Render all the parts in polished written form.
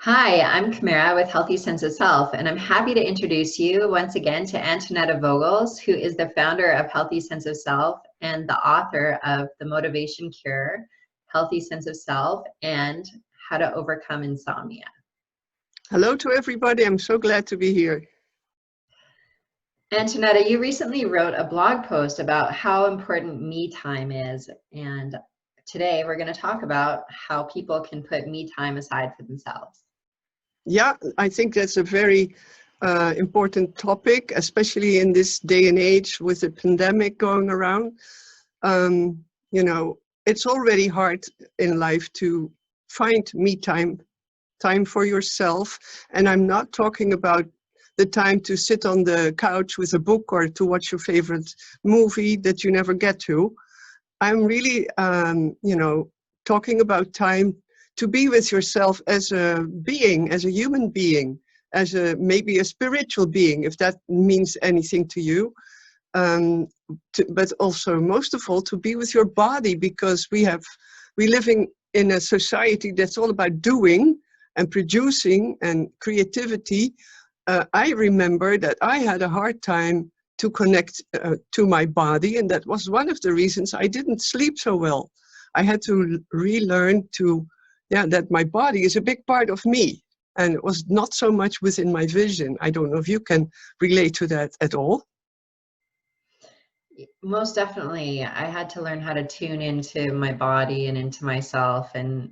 Hi, I'm Kamara with Healthy Sense of Self, and I'm happy to introduce you once again to Antoinetta Vogels, who is the founder of Healthy Sense of Self and the author of The Motivation Cure, Healthy Sense of Self, and How to Overcome Insomnia. Hello to everybody. I'm so glad to be here. Antoinetta, you recently wrote a blog post about how important me time is, and today we're going to talk about how people can put me time aside for themselves. Yeah, I think that's a very important topic, especially in this day and age with the pandemic going around. You know, it's already hard in life to find me time for yourself. And I'm not talking about the time to sit on the couch with a book or to watch your favorite movie that you never get to. I'm really, talking about time to be with yourself as a being, as a human being, as maybe a spiritual being, if that means anything to you. But also, most of all, to be with your body, because we're living in a society that's all about doing and producing and creativity. I remember that I had a hard time to connect to my body, and that was one of the reasons I didn't sleep so well. I had to relearn that my body is a big part of me, and it was not so much within my vision. I don't know if you can relate to that at all. Most definitely. I had to learn how to tune into my body and into myself and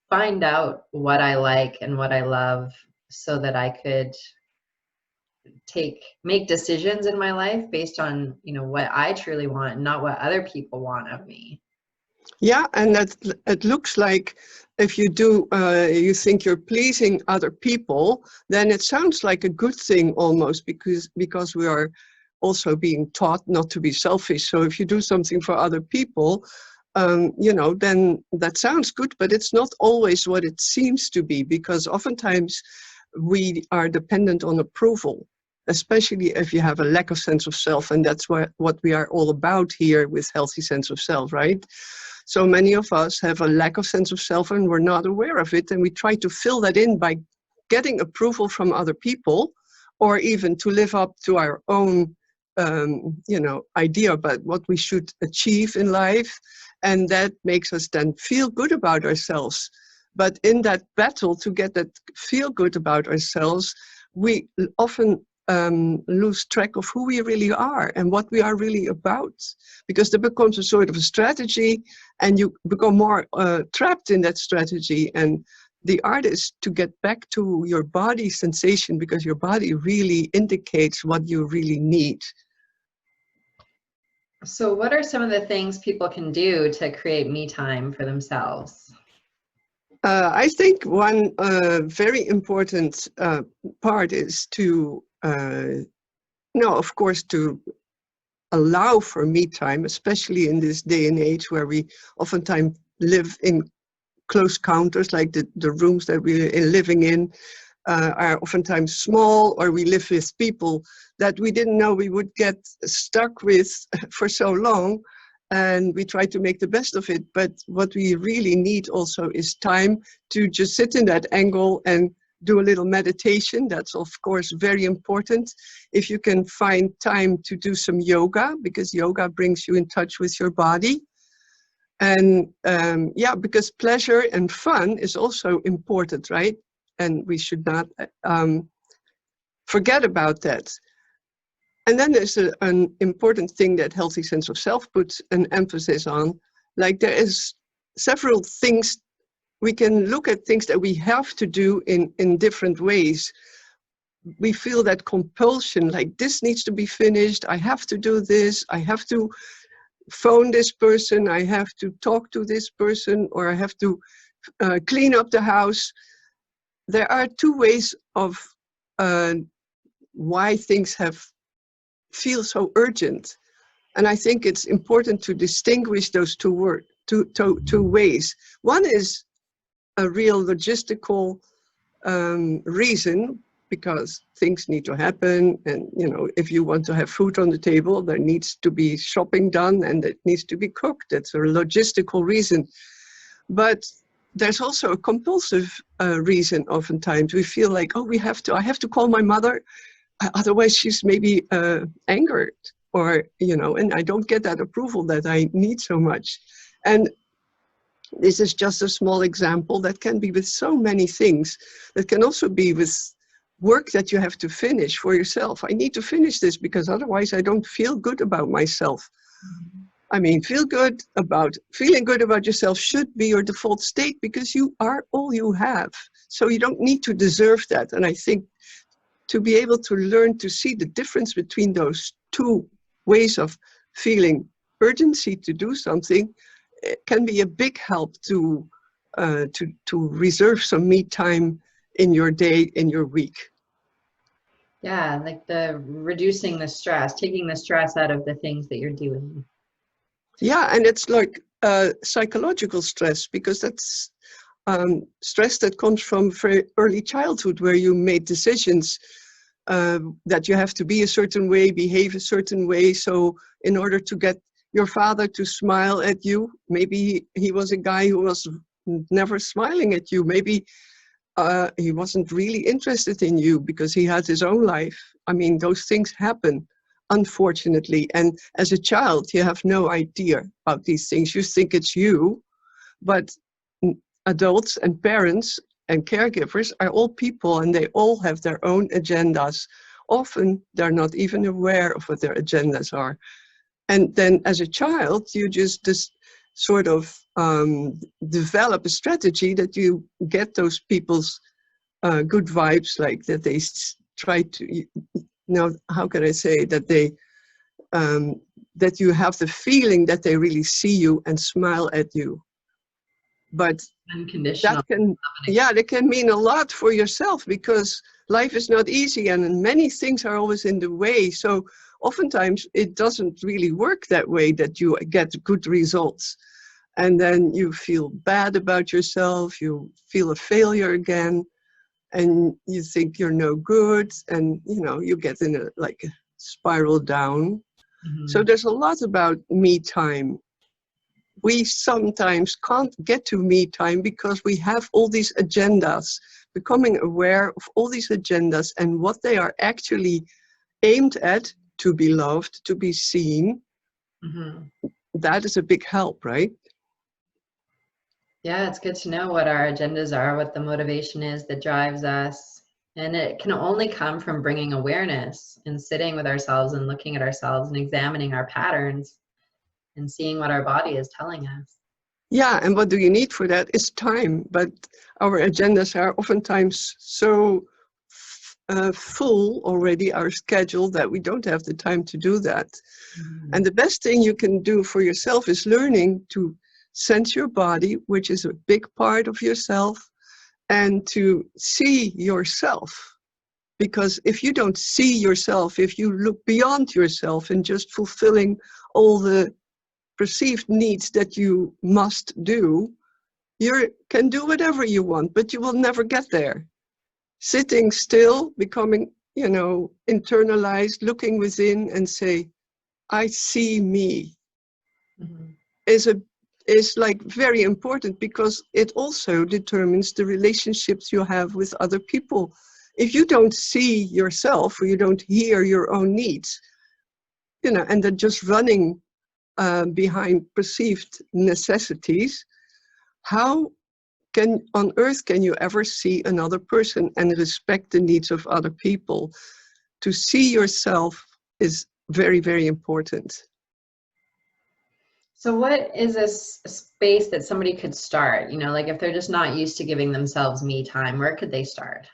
find out what I like and what I love so that I could make decisions in my life based on, what I truly want, not what other people want of me. Yeah, and that it looks like if you do, you think you're pleasing other people, then it sounds like a good thing almost, because we are also being taught not to be selfish. So if you do something for other people, then that sounds good, but it's not always what it seems to be, because oftentimes we are dependent on approval, especially if you have a lack of sense of self. And that's what we are all about here with Healthy Sense of Self, right? So many of us have a lack of sense of self and we're not aware of it. And we try to fill that in by getting approval from other people, or even to live up to our own, idea about what we should achieve in life. And that makes us then feel good about ourselves. But in that battle to get that feel good about ourselves, we often lose track of who we really are and what we are really about, because there becomes a sort of a strategy and you become more trapped in that strategy. And the art is to get back to your body sensation, because your body really indicates what you really need. So what are some of the things people can do to create me time for themselves? I think one very important part is to, of course, to allow for me time, especially in this day and age where we oftentimes live in close counters, like the rooms that we're living in are oftentimes small, or we live with people that we didn't know we would get stuck with for so long. And we try to make the best of it. But what we really need also is time to just sit in that angle and do a little meditation. That's of course very important. If you can find time to do some yoga, because yoga brings you in touch with your body. And because pleasure and fun is also important, right? And we should not forget about that. And then there's an important thing that Healthy Sense of Self puts an emphasis on. Like, there is several things, we can look at things that we have to do in different ways. We feel that compulsion, like this needs to be finished, I have to do this, I have to phone this person, I have to talk to this person, or I have to clean up the house. There are two ways of why things feel so urgent. And I think it's important to distinguish those two ways. One is a real logistical reason, because things need to happen. And, if you want to have food on the table, there needs to be shopping done and it needs to be cooked. That's a logistical reason. But there's also a compulsive reason. Oftentimes we feel like, oh, I have to call my mother, otherwise she's maybe angered, or, and I don't get that approval that I need so much. And this is just a small example that can be with so many things. That can also be with work that you have to finish for yourself. I need to finish this because otherwise I don't feel good about myself. I mean, feeling good about yourself should be your default state, because you are all you have. So you don't need to deserve that. And I think to be able to learn to see the difference between those two ways of feeling urgency to do something, it can be a big help to reserve some me time in your day, in your week. Yeah, like the reducing the stress, taking the stress out of the things that you're doing. Yeah, and it's like psychological stress, because that's stress that comes from very early childhood, where you made decisions that you have to be a certain way, behave a certain way. So in order to get your father to smile at you, maybe he was a guy who was never smiling at you. Maybe he wasn't really interested in you because he had his own life. I mean, those things happen, unfortunately. And as a child, you have no idea about these things. You think it's you, but adults and parents and caregivers are all people, and they all have their own agendas. Often they're not even aware of what their agendas are. And then as a child, you just sort of develop a strategy that you get those people's good vibes, like that they try to, how can I say, that they, that you have the feeling that they really see you and smile at you. But Unconditional. that can mean a lot for yourself, because life is not easy and many things are always in the way. So oftentimes it doesn't really work that way, that you get good results. And then you feel bad about yourself, you feel a failure again, and you think you're no good, and you get in a spiral down. Mm-hmm. So there's a lot about me time. We sometimes can't get to me time because we have all these agendas. Becoming aware of all these agendas and what they are actually aimed at, to be loved, to be seen, that is a big help, right? Yeah, it's good to know what our agendas are, what the motivation is that drives us. And it can only come from bringing awareness and sitting with ourselves and looking at ourselves and examining our patterns and seeing what our body is telling us. Yeah, and what do you need for that is time. But our agendas are oftentimes so full already, our schedule, that we don't have the time to do that. And the best thing you can do for yourself is learning to sense your body, which is a big part of yourself, and to see yourself. Because if you don't see yourself, if you look beyond yourself and just fulfilling all the perceived needs that you must do, you can do whatever you want, but you will never get there. Sitting still, becoming, internalized, looking within and say, I see me, is like very important, because it also determines the relationships you have with other people. If you don't see yourself, or you don't hear your own needs, and they're just running behind perceived necessities, how on earth can you ever see another person and respect the needs of other people? To see yourself is very, very important. So what is a space that somebody could start? Like if they're just not used to giving themselves me time, where could they start?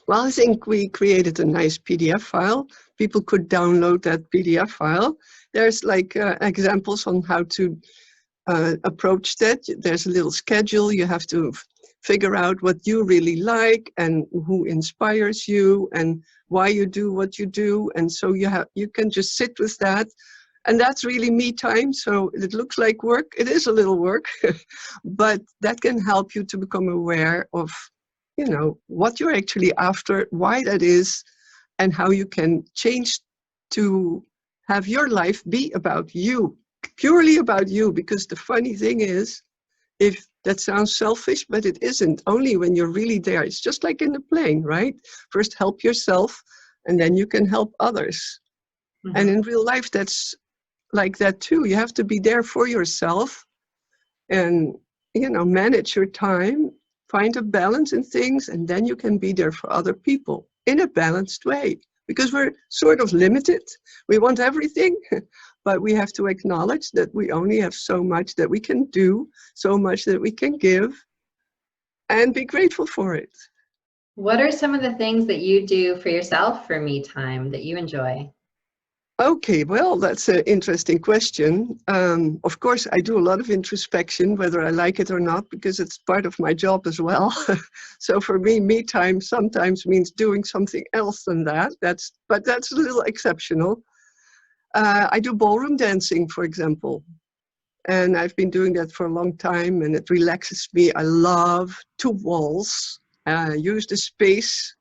Well, I think we created a nice PDF file. People could download that PDF file. There's examples on how to approach that. There's a little schedule. You have to figure out what you really like and who inspires you and why you do what you do. And so you can just sit with that. And that's really me time. So it looks like work. It is a little work, but that can help you to become aware of, what you're actually after, why that is, and how you can change to have your life be about you, purely about you. Because the funny thing is, if That sounds selfish, but it isn't. Only when you're really there. It's just like in the plane, right? First help yourself, and then you can help others. And in real life, that's like that too. You have to be there for yourself and, manage your time, find a balance in things, and then you can be there for other people in a balanced way. Because we're sort of limited. We want everything, but we have to acknowledge that we only have so much that we can do, so much that we can give, and be grateful for it. What are some of the things that you do for yourself for me time that you enjoy? Okay, well, that's an interesting question. Of course, I do a lot of introspection, whether I like it or not, because it's part of my job as well. So for me time sometimes means doing something else than that. But that's a little exceptional. I do ballroom dancing, for example, and I've been doing that for a long time, and it relaxes me. I love to waltz, use the space,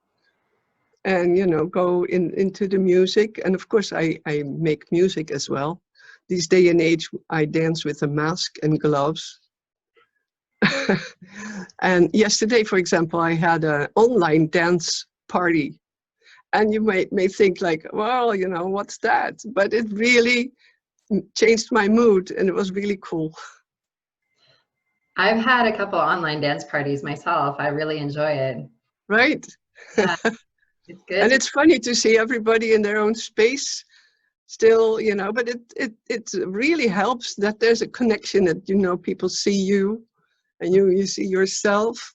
and go into the music. And of course I make music as well. This day and age I dance with a mask and gloves. And yesterday, for example, I had an online dance party, and you may think like, well, what's that? But it really changed my mood, and it was really cool. I've had a couple online dance parties myself. I really enjoy it. Right. Yeah, it's good And to it's funny to see everybody in their own space still, but it really helps that there's a connection, that people see you and you see yourself.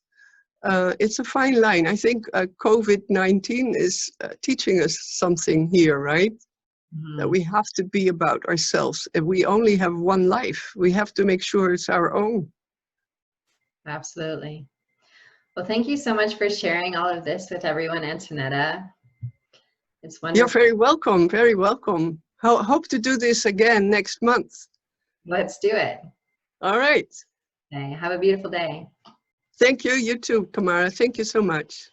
It's a fine line. I think COVID-19 is teaching us something here, right? That we have to be about ourselves, and we only have one life. We have to make sure it's our own. Absolutely. Well, thank you so much for sharing all of this with everyone, Antoinetta. It's wonderful. You're very welcome, very welcome. Hope to do this again next month. Let's do it. All right. Okay, have a beautiful day. Thank you. You too, Kamara. Thank you so much.